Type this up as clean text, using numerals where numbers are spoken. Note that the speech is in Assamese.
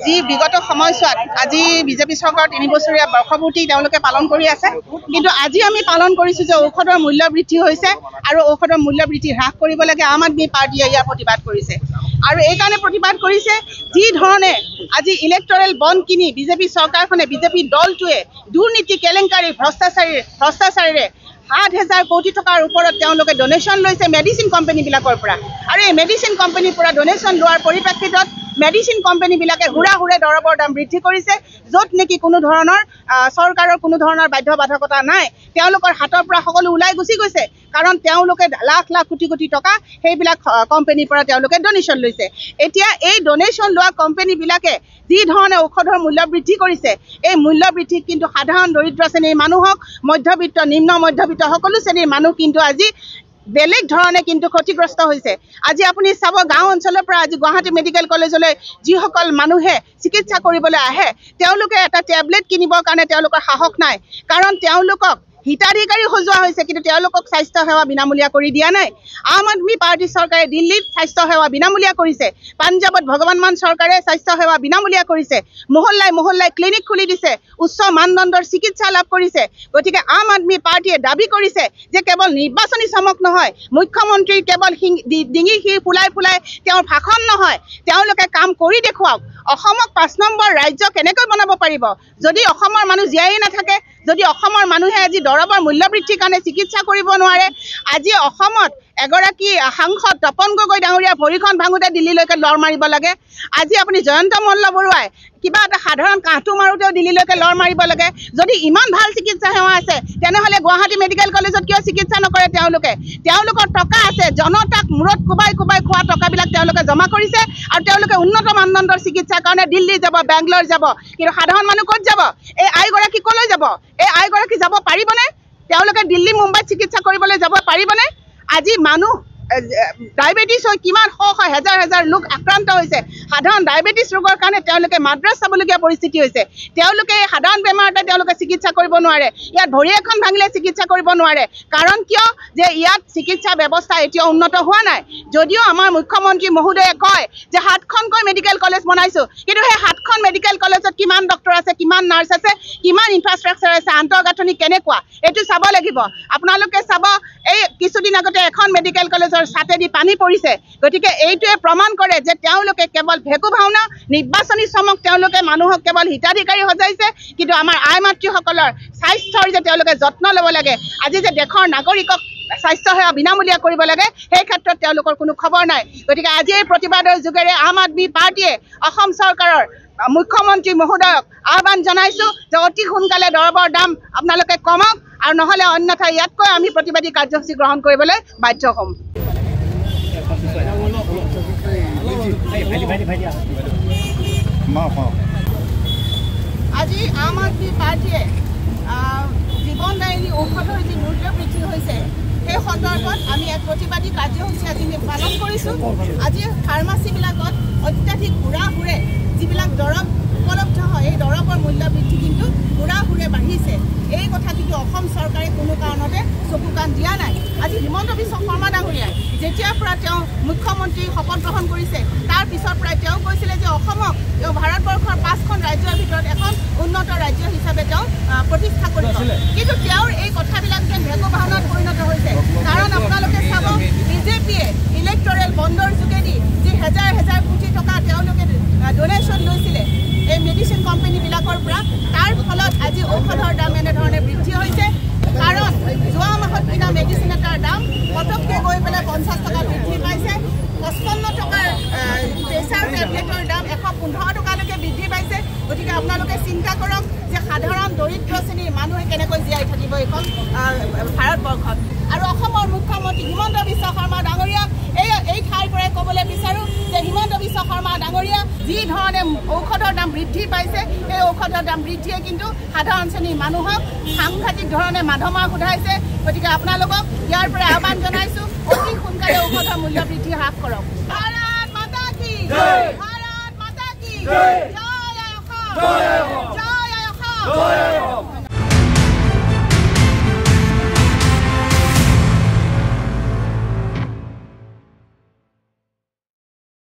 যি বিগত সময়ছোৱাত আজি বিজেপি চৰকাৰৰ 3 বছৰীয়া বৰ্ষপূৰ্তি তেওঁলোকে পালন কৰি আছে, কিন্তু আজি আমি পালন কৰিছোঁ যে ঔষধৰ মূল্য বৃদ্ধি হৈছে আৰু ঔষধৰ মূল্য বৃদ্ধি হ্ৰাস কৰিব লাগে। আম আদমি পাৰ্টিয়ে ইয়াৰ প্ৰতিবাদ কৰিছে আৰু এইকাৰণে প্ৰতিবাদ কৰিছে যি ধৰণে আজি ইলেক্টৰেল বণ্ড কিনি বিজেপি চৰকাৰখনে বিজেপি দলটোৱে দুৰ্নীতি কেলেংকাৰী ভ্ৰষ্টাচাৰীৰে 7,000 কোটি টকাৰ ওপৰত তেওঁলোকে ডোনেশ্যন লৈছে মেডিচিন কোম্পানীবিলাকৰ পৰা আৰু এই মেডিচিন কোম্পানীৰ পৰা ডোনেশ্যন লোৱাৰ পৰিপ্ৰেক্ষিতত মেডিচিন কোম্পানীবিলাকে হুৰা দৰৱৰ দাম বৃদ্ধি কৰিছে, য'ত নেকি কোনো ধৰণৰ চৰকাৰৰ কোনো ধৰণৰ বাধ্যবাধকতা নাই। তেওঁলোকৰ হাতৰ পৰা সকলো ওলাই গুচি গৈছে, কাৰণ তেওঁলোকে লাখ কোটি টকা সেইবিলাক কোম্পানীৰ পৰা তেওঁলোকে ডোনেশ্যন লৈছে। এতিয়া এই ডোনেশ্যন লোৱা কোম্পানীবিলাকে যি ধৰণে ঔষধৰ মূল্য বৃদ্ধি কৰিছে, এই মূল্য বৃদ্ধিক কিন্তু সাধাৰণ দৰিদ্ৰ শ্ৰেণীৰ মানুহক মধ্যবিত্ত নিম্ন মধ্যবিত্ত সকলো শ্ৰেণীৰ মানুহ কিন্তু আজি বেলেগ ধৰণে কিন্তু ক্ষতিগ্ৰস্ত হৈছে। আজি আপুনি চাব গাঁও অঞ্চলৰ পৰা আজি গুৱাহাটী মেডিকেল কলেজলৈ যিসকল মানুহে চিকিৎসা কৰিবলৈ আহে, তেওঁলোকে এটা টেবলেট কিনিবৰ কাৰণে তেওঁলোকৰ সাহস নাই, কাৰণ তেওঁলোকক হিতাধিকাৰী সজোৱা হৈছে, কিন্তু তেওঁলোকক স্বাস্থ্য সেৱা বিনামূলীয়া কৰি দিয়া নাই। আম আদমি পাৰ্টি চৰকাৰে দিল্লীত স্বাস্থ্য সেৱা বিনামূলীয়া কৰিছে, পাঞ্জাৱত ভগৱান মান চৰকাৰে স্বাস্থ্য সেৱা বিনামূলীয়া কৰিছে, মহল্লাই ক্লিনিক খুলি দিছে, উচ্চ মানদণ্ডৰ চিকিৎসা লাভ কৰিছে। গতিকে আম আদমি পাৰ্টিয়ে দাবী কৰিছে যে কেৱল নিৰ্বাচনী চমক নহয়, মুখ্যমন্ত্ৰীৰ কেৱল ডিঙি শিৰ ফুলাই তেওঁৰ ভাষণ নহয়, তেওঁলোকে কাম কৰি দেখুৱাওক। অসমক 5 নম্বৰ ৰাজ্য কেনেকৈ বনাব পাৰিব যদি অসমৰ মানুহ জীয়াই নাথাকে, যদি অসমৰ মানুহে আজি দৰৱৰ মূল্য বৃদ্ধিৰ কাৰণে চিকিৎসা কৰিব নোৱাৰে। আজি অসমত এগৰাকী সাংসদ তপন গগৈ ডাঙৰীয়া ভৰিখন ভাঙোতে দিল্লীলৈকে লৰ মাৰিব লাগে। আজি আপুনি জয়ন্ত মল্লবৰুৱাই কিবা এটা সাধাৰণ কাঁহটো মাৰোঁতেও দিল্লীলৈকে লৰ মাৰিব লাগে। যদি ইমান ভাল চিকিৎসা সেৱা আছে, তেনেহ'লে গুৱাহাটী মেডিকেল কলেজত কিয় চিকিৎসা নকৰে? তেওঁলোকৰ টকা আছে, জনতাক মূৰত কোবাই খোৱা টকাবিলাক তেওঁলোকে জমা কৰিছে আৰু তেওঁলোকে উন্নত মানদণ্ডৰ চিকিৎসাৰ কাৰণে দিল্লী যাব, বেংগলোৰ যাব, কিন্তু সাধাৰণ মানুহ ক'ত যাব? এই আইগৰাকী ক'লৈ যাব? এই আইগৰাকী যাব পাৰিবনে? তেওঁলোকে দিল্লী মুম্বাইত চিকিৎসা কৰিবলৈ যাব পাৰিবনে? আজি মানুহ ডায়েবেটিছ হৈ কিমান হাজাৰ লোক আক্ৰান্ত হৈছে। সাধাৰণ ডায়েবেটিছ ৰোগৰ কাৰণে তেওঁলোকে মাদ্ৰাজ চাবলগীয়া পৰিস্থিতি হৈছে। তেওঁলোকে এই সাধাৰণ বেমাৰতে তেওঁলোকে চিকিৎসা কৰিব নোৱাৰে, ইয়াত ভৰি এখন ভাঙিলে চিকিৎসা কৰিব নোৱাৰে। কাৰণ কিয়? যে ইয়াত চিকিৎসা ব্যৱস্থা এতিয়াও উন্নত হোৱা নাই। যদিও আমাৰ মুখ্যমন্ত্ৰী মহোদয়ে কয় যে 7খনকৈ মেডিকেল কলেজ বনাইছোঁ, কিন্তু সেই 7খন মেডিকেল কলেজত কিমান ডক্টৰ আছে, কিমান নাৰ্ছ আছে, কিমান ইনফ্ৰাষ্ট্ৰাকচাৰ আছে, আন্তঃগাঁথনি কেনেকুৱা, এইটো চাব লাগিব। আপোনালোকে চাব, এই কিছুদিন আগতে এখন মেডিকেল কলেজৰ ছাতেদি পানী পৰিছে। গতিকে এইটোৱে প্ৰমাণ কৰে যে তেওঁলোকে কেৱল ভেকু ভাওনা, নিৰ্বাচনী চমক তেওঁলোকে মানুহক কেৱল হিতাধিকাৰী সজাইছে, কিন্তু আমাৰ আই মাতৃসকলৰ স্বাস্থ্যৰ যে তেওঁলোকে যত্ন ল'ব লাগে, আজি যে দেশৰ নাগৰিকক স্বাস্থ্য সেৱা বিনামূলীয়া কৰিব লাগে, সেই ক্ষেত্ৰত তেওঁলোকৰ কোনো খবৰ নাই। গতিকে আজি এই প্ৰতিবাদৰ যোগেৰে আম আদমি পাৰ্টিয়ে অসম চৰকাৰৰ মুখ্যমন্ত্ৰী মহোদয়ক আহ্বান জনাইছোঁ যে অতি সোনকালে দৰৱৰ দাম আপোনালোকে কমাওক, আৰু নহ'লে অন্যথা ইয়াতকৈ আমি প্ৰতিবাদী কাৰ্যসূচী গ্ৰহণ কৰিবলৈ বাধ্য হ'ম। আজি আম আদমি পাৰ্টিয়ে জীৱনদায়িনী ঔষধৰ যি মূল্য বৃদ্ধি হৈছে, সেই সন্দৰ্ভত আমি এক প্ৰতিবাদী কাৰ্যসূচী আজি পালন কৰিছোঁ। আজি ফাৰ্মাচীবিলাকত অত্যাধিক হুৰে যিবিলাক দৰৱ উপলব্ধ হয়, এই দৰৱৰ মূল্য বৃদ্ধি কিন্তু হুৰে বাঢ়িছে। এই কথা কিন্তু অসম চৰকাৰে কোনো কাৰণতে চকু কাণ দিয়া নাই। আজি হিমন্ত বিশ্ব শৰ্মা ডাঙৰীয়াই যেতিয়াৰ পৰা তেওঁ মুখ্যমন্ত্ৰী শপত গ্ৰহণ কৰিছে, তাৰ পিছৰ পৰাই তেওঁ কৈছিলে যে অসমক তেওঁ ভাৰতবৰ্ষৰ 5খন ৰাজ্যৰ ভিতৰত এখন উন্নত ৰাজ্য হিচাপে তেওঁ প্ৰতিষ্ঠা কৰিব। কিন্তু তেওঁৰ এই কথাবিলাক যেন ভেকু ভাওনাত পৰিণত হৈছে। কাৰণ আপোনালোকে চাব, বিজেপিয়ে ইলেক্টৰেল বণ্ডৰ যোগেদি যি হাজাৰ কোটি টকা তেওঁলোকে ডোনেশ্যন লৈছিলে এই মেডিচিন কোম্পানীবিলাকৰ পৰা, তাৰ ফলত আজি ঔষধৰ দাম এনেধৰণে বৃদ্ধি হৈছে। কাৰণ যোৱা মাহত কিনা মেডিচিন এটাৰ দাম পটককৈ গৈ পেলাই 50 টকা বৃদ্ধি পাইছে। 55 টকাৰ প্ৰেছাৰ টেবলেটৰ দাম 115 টকালৈকে বৃদ্ধি পাইছে। গতিকে আপোনালোকে চিন্তা কৰক যে সাধাৰণ দৰিদ্ৰ শ্ৰেণীৰ মানুহে কেনেকৈ জীয়াই থাকিব এইখন ভাৰতবৰ্ষত। আৰু অসমৰ মুখ্যমন্ত্ৰী হিমন্ত বিশ্ব শৰ্মা ডাঙৰীয়াক এই ঠাইৰ পৰাই ক'বলৈ বিচাৰোঁ যে হিমন্ত বিশ্ব শৰ্মা ডাঙৰীয়া যি ধৰণে ঔষধৰ দাম বৃদ্ধি পাইছে, এই ঔষধৰ দাম বৃদ্ধিয়ে কিন্তু সাধাৰণ শ্ৰেণীৰ মানুহক সাংঘাতিক ধৰণে মাধমাৰ সোধাইছে। গতিকে আপোনালোকক ইয়াৰ পৰা আহ্বান জনাইছোঁ, অতি সোনকালে ঔষধৰ মূল্য বৃদ্ধি হ্ৰাস কৰক। ভাৰত মাতা কি জয়, ভাৰত মাতা কি জয়, জয় অসম, জয় অসম।